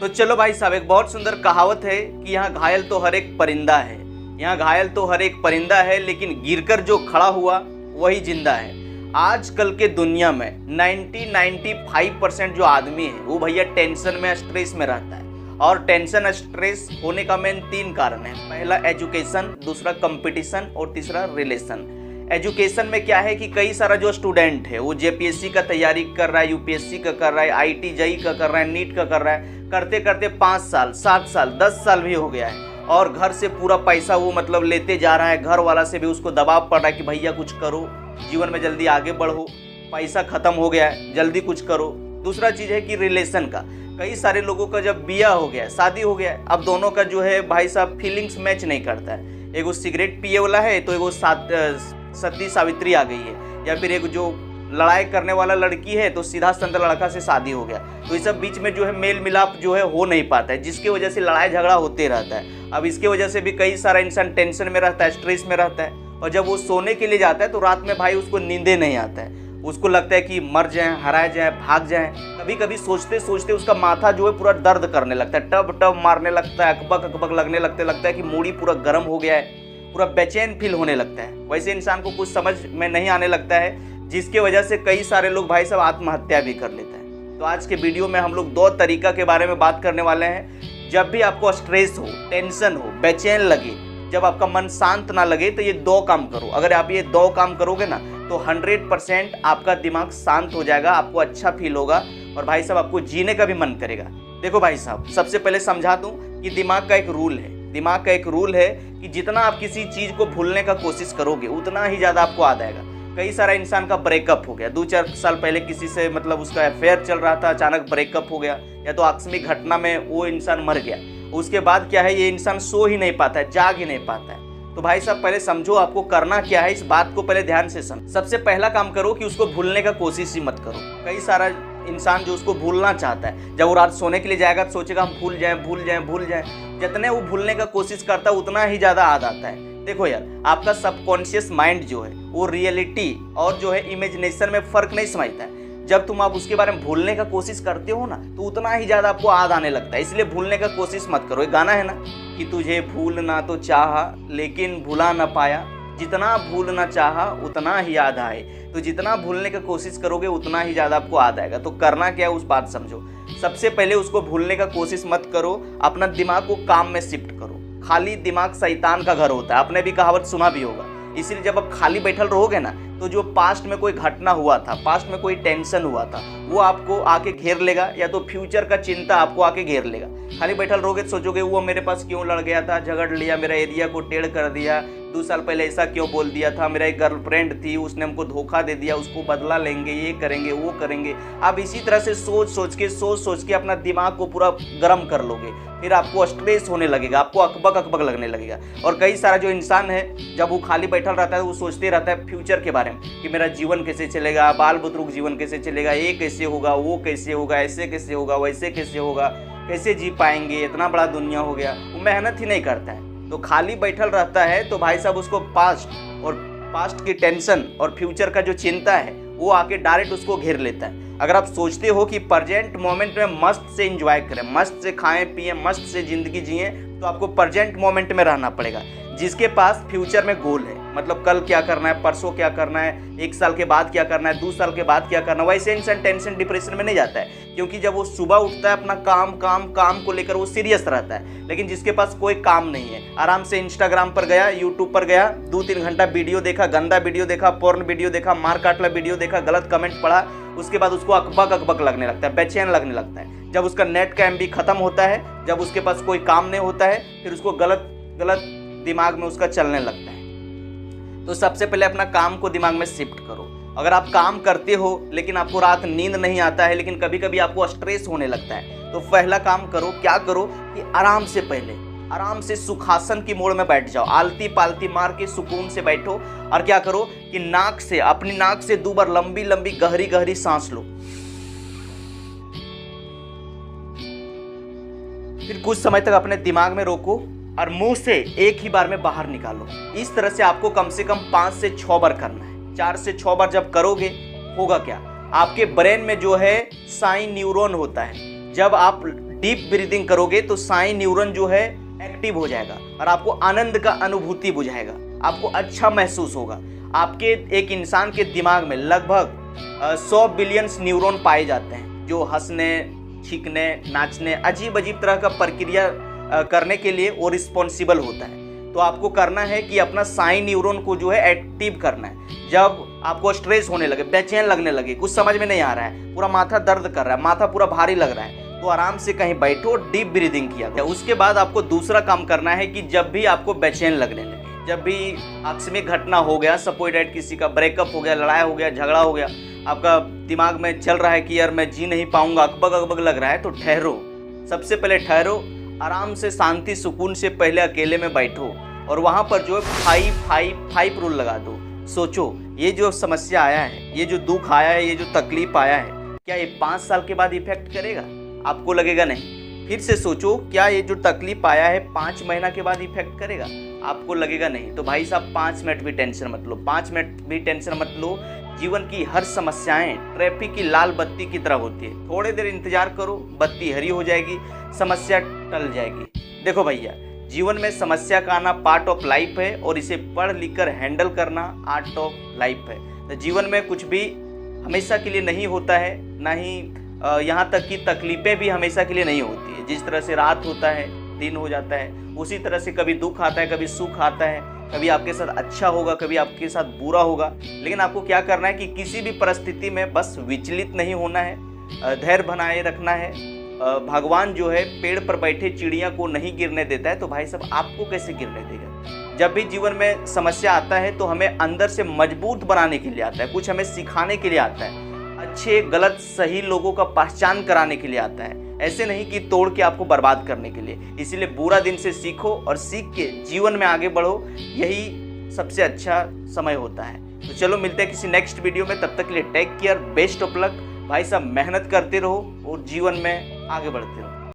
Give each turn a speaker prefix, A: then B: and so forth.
A: तो चलो भाई साहब, एक बहुत सुंदर कहावत है कि यहाँ घायल तो हर एक परिंदा है। यहाँ घायल तो हर एक परिंदा है, लेकिन गिरकर जो खड़ा हुआ वही जिंदा है। आजकल के दुनिया में 95% जो आदमी है वो भैया टेंशन में, स्ट्रेस में रहता है। और टेंशन स्ट्रेस होने का मेन 3 कारण है। पहला एजुकेशन, दूसरा कंपटीशन और तीसरा रिलेशन। एजुकेशन में क्या है कि कई सारा जो स्टूडेंट है वो जेपीएससी का तैयारी कर रहा है, यूपीएससी का कर रहा है, आईटी जेई का कर रहा है, नीट का कर रहा है, करते करते 5 साल 7 साल 10 साल भी हो गया है और घर से पूरा पैसा वो मतलब लेते जा रहा है। घर वाला से भी उसको दबाव पड़ रहा है कि भैया कुछ करो, जीवन में जल्दी आगे बढ़ो, पैसा खत्म हो गया है, जल्दी कुछ करो। दूसरा चीज़ है कि रिलेशन का, कई सारे लोगों का जब बिया हो गया है, शादी हो गया है, अब दोनों का जो है भाई साहब फीलिंग्स मैच नहीं करता है। एगो सिगरेट पिए वाला है तो एगो सती सावित्री आ गई है, या फिर एक जो लड़ाई करने वाला लड़की है तो सीधा संता लड़का से शादी हो गया। तो इस सब बीच में जो है मेल मिलाप जो है हो नहीं पाता है, जिसकी वजह से लड़ाई झगड़ा होते रहता है। अब इसके वजह से भी कई सारा इंसान टेंशन में रहता है, स्ट्रेस में रहता है, और जब वो सोने के लिए जाता है तो रात में भाई उसको नींदे नहीं आता है। उसको लगता है कि मर जाएं, हराए जाएं, भाग जाएं। कभी कभी सोचते सोचते उसका माथा जो है पूरा दर्द करने लगता है, टब टब मारने लगता है, अकबक अकबक लगने लगता है कि मूड़ी पूरा गर्म हो गया है, पूरा बेचैन फील होने लगता है। वैसे इंसान को कुछ समझ में नहीं आने लगता है, जिसके वजह से कई सारे लोग भाई साहब आत्महत्या भी कर लेते हैं। तो आज के वीडियो में हम लोग 2 तरीका के बारे में बात करने वाले हैं। जब भी आपको स्ट्रेस हो, टेंशन हो, बेचैन लगे, जब आपका मन शांत ना लगे, तो ये 2 काम करो। अगर आप ये 2 काम करोगे ना तो 100% आपका दिमाग शांत हो जाएगा, आपको अच्छा फील होगा और भाई साहब आपको जीने का भी मन करेगा। देखो भाई साहब, सबसे पहले समझा दूं कि दिमाग का एक रूल है। दिमाग का एक रूल है कि जितना आप किसी चीज़ को भूलने का कोशिश करोगे उतना ही ज़्यादा आपको याद आएगा। कई सारा इंसान का ब्रेकअप हो गया, 2-4 साल पहले किसी से मतलब उसका अफेयर चल रहा था, अचानक ब्रेकअप हो गया, या तो आकस्मिक घटना में वो इंसान मर गया। उसके बाद क्या है, ये इंसान सो ही नहीं पाता है, जाग ही नहीं पाता है। तो भाई साहब पहले समझो आपको करना क्या है, इस बात को पहले ध्यान से समझो। सबसे पहला काम करो कि उसको भूलने का कोशिश ही मत करो। कई सारा इंसान जो उसको भूलना चाहता है, जब वो रात सोने के लिए जाएगा तो सोचेगा हम भूल जाएं भूल जाएं भूल जाएं। जितने वो भूलने का कोशिश करता है उतना ही ज़्यादा याद आता है। देखो यार, आपका सबकॉन्शियस माइंड जो है वो रियलिटी और जो है इमेजिनेशन में फ़र्क नहीं समझता है। जब तुम आप उसके बारे में भूलने का कोशिश करते हो ना तो उतना ही ज़्यादा आपको याद आने लगता है। इसलिए भूलने का कोशिश मत करो। एक गाना है ना कि तुझे भूलना तो चाहा लेकिन भुला ना पाया, जितना भूलना चाहा उतना ही याद आए। तो जितना भूलने की कोशिश करोगे उतना ही ज़्यादा आपको याद आएगा। तो करना क्या है उस बात समझो। सबसे पहले उसको भूलने का कोशिश मत करो, अपना दिमाग को काम में शिफ्ट करो। खाली दिमाग शैतान का घर होता है, आपने भी कहावत सुना भी होगा। इसीलिए जब आप खाली बैठल रहोगे ना तो जो पास्ट में कोई घटना हुआ था, पास्ट में कोई टेंशन हुआ था, वो आपको आके घेर लेगा, या तो फ्यूचर का चिंता आपको आके घेर लेगा। खाली बैठल रहोगे तो सोचोगे वो मेरे पास क्यों लड़ गया था, झगड़ लिया, मेरा एरिया को टेढ़ कर दिया, 2 साल पहले ऐसा क्यों बोल दिया था, मेरा एक गर्लफ्रेंड थी उसने हमको धोखा दे दिया, उसको बदला लेंगे, ये करेंगे वो करेंगे। आप इसी तरह से सोच सोच के अपना दिमाग को पूरा गर्म कर लोगे, फिर आपको स्ट्रेस होने लगेगा, आपको अकबक अकबक लगने लगेगा। और कई सारा जो इंसान है जब वो खाली बैठल रहता है वो सोचते रहता है फ्यूचर के बारे में कि मेरा जीवन कैसे चलेगा, बाल बुतरुक जीवन कैसे चलेगा, ये कैसे होगा, वो कैसे होगा, ऐसे कैसे होगा, वैसे कैसे होगा, कैसे जी पाएंगे, इतना बड़ा दुनिया हो गया। वो मेहनत ही नहीं करता है, तो खाली बैठल रहता है। तो भाई साहब उसको पास्ट की टेंशन और फ्यूचर का जो चिंता है वो आके डायरेक्ट उसको घेर लेता है। अगर आप सोचते हो कि प्रेजेंट मोमेंट में मस्त से एंजॉय करें, मस्त से खाएं पिएं, मस्त से ज़िंदगी जिएं, तो आपको प्रेजेंट मोमेंट में रहना पड़ेगा। जिसके पास फ्यूचर में गोल है, मतलब कल क्या करना है, परसों क्या करना है, 1 साल के बाद क्या करना है, 2 साल के बाद क्या करना है, वैसे इंसान टेंशन डिप्रेशन में नहीं जाता है। क्योंकि जब वो सुबह उठता है अपना काम को लेकर वो सीरियस रहता है। लेकिन जिसके पास कोई काम नहीं है, आराम से इंस्टाग्राम पर गया, यूट्यूब पर गया, 2-3 घंटा वीडियो देखा, गंदा वीडियो देखा, पोर्न वीडियो देखा, मार काटला वीडियो देखा, गलत कमेंट पढ़ा, उसके बाद उसको अकबक अकबक लगने लगता है, बेचैन लगने लगता है। जब उसका नेट का MB खत्म होता है, जब उसके पास कोई काम नहीं होता है, फिर उसको गलत दिमाग में उसका चलने लगता है। तो सबसे पहले अपना काम को दिमाग में शिफ्ट करो। अगर आप काम करते हो लेकिन आपको रात नींद नहीं आता है, लेकिन कभी कभी आपको स्ट्रेस होने लगता है, तो पहला काम करो, क्या करो कि आराम से सुखासन की मोड़ में बैठ जाओ। आलती पालती मार के सुकून से बैठो और क्या करो कि अपनी नाक से 2 बार लंबी लंबी गहरी गहरी सांस लो। फिर कुछ समय तक अपने दिमाग में रोको और मुंह से एक ही बार में बाहर निकालो। इस तरह से आपको कम से कम 5 से 6 बार करना है। 4 से 6 बार जब करोगे होगा क्या, आपके ब्रेन में जो है साइन न्यूरॉन होता है, जब आप डीप ब्रीदिंग करोगे तो साई न्यूरॉन जो है एक्टिव हो जाएगा और आपको आनंद का अनुभूति बुझाएगा, आपको अच्छा महसूस होगा। आपके एक इंसान के दिमाग में लगभग 100 बिलियन न्यूरॉन पाए जाते हैं जो हंसने, छींकने, नाचने, अजीब अजीब तरह का प्रक्रिया करने के लिए वो रिस्पॉन्सिबल होता है। तो आपको करना है कि अपना साई न्यूरॉन को जो है एक्टिव करना है। जब आपको स्ट्रेस होने लगे, बेचैन लगने लगे, कुछ समझ में नहीं आ रहा है, पूरा माथा दर्द कर रहा है, माथा पूरा भारी लग रहा है, तो आराम से कहीं बैठो, डीप ब्रीदिंग किया करो। उसके बाद आपको दूसरा काम करना है कि जब भी आपको बेचैन लगने लगे, जब भी आकस्मिक घटना हो गया, सपोज दैट किसी का ब्रेकअप हो गया, लड़ाई हो गया, झगड़ा हो गया, आपका दिमाग में चल रहा है कि यार मैं जी नहीं पाऊंगा, अकबक अकबक लग रहा है, तो ठहरो। सबसे पहले ठहरो, आराम से शांति सुकून से पहले अकेले में बैठो और वहाँ पर जो है 5-5-5 रूल लगा दो। सोचो ये जो समस्या आया है, ये जो दुख आया है, ये जो तकलीफ आया है, क्या ये 5 साल के बाद इफेक्ट करेगा? आपको लगेगा नहीं। फिर से सोचो, क्या ये जो तकलीफ आया है 5 महीना के बाद इफेक्ट करेगा? आपको लगेगा नहीं। तो भाई साहब 5 मिनट भी टेंशन मत लो, 5 मिनट भी टेंशन मत लो। जीवन की हर समस्याएं ट्रैफिक की लाल बत्ती की तरह होती है। थोड़ी देर इंतजार करो, बत्ती हरी हो जाएगी, समस्या टल जाएगी। देखो भैया, जीवन में समस्या का आना पार्ट ऑफ लाइफ है और इसे पढ़ लिख कर हैंडल करना आर्ट ऑफ लाइफ है। तो जीवन में कुछ भी हमेशा के लिए नहीं होता है, ना ही यहाँ तक कि तकलीफें भी हमेशा के लिए नहीं होती है। जिस तरह से रात होता है, दिन हो जाता है, उसी तरह से कभी दुख आता है, कभी सुख आता है, कभी आपके साथ अच्छा होगा, कभी आपके साथ बुरा होगा। लेकिन आपको क्या करना है कि किसी भी परिस्थिति में बस विचलित नहीं होना है, धैर्य बनाए रखना है। भगवान जो है पेड़ पर बैठे चिड़िया को नहीं गिरने देता है, तो भाई साहब आपको कैसे गिरने देगा? जब भी जीवन में समस्या आता है तो हमें अंदर से मजबूत बनाने के लिए आता है, कुछ हमें सिखाने के लिए आता है, अच्छे गलत सही लोगों का पहचान कराने के लिए आता है, ऐसे नहीं कि तोड़ के आपको बर्बाद करने के लिए। इसीलिए बुरा दिन से सीखो और सीख के जीवन में आगे बढ़ो, यही सबसे अच्छा समय होता है। तो चलो मिलते हैं किसी नेक्स्ट वीडियो में, तब तक के लिए take care, best of luck. भाई साहब मेहनत करते रहो और जीवन में आगे बढ़ते रहो।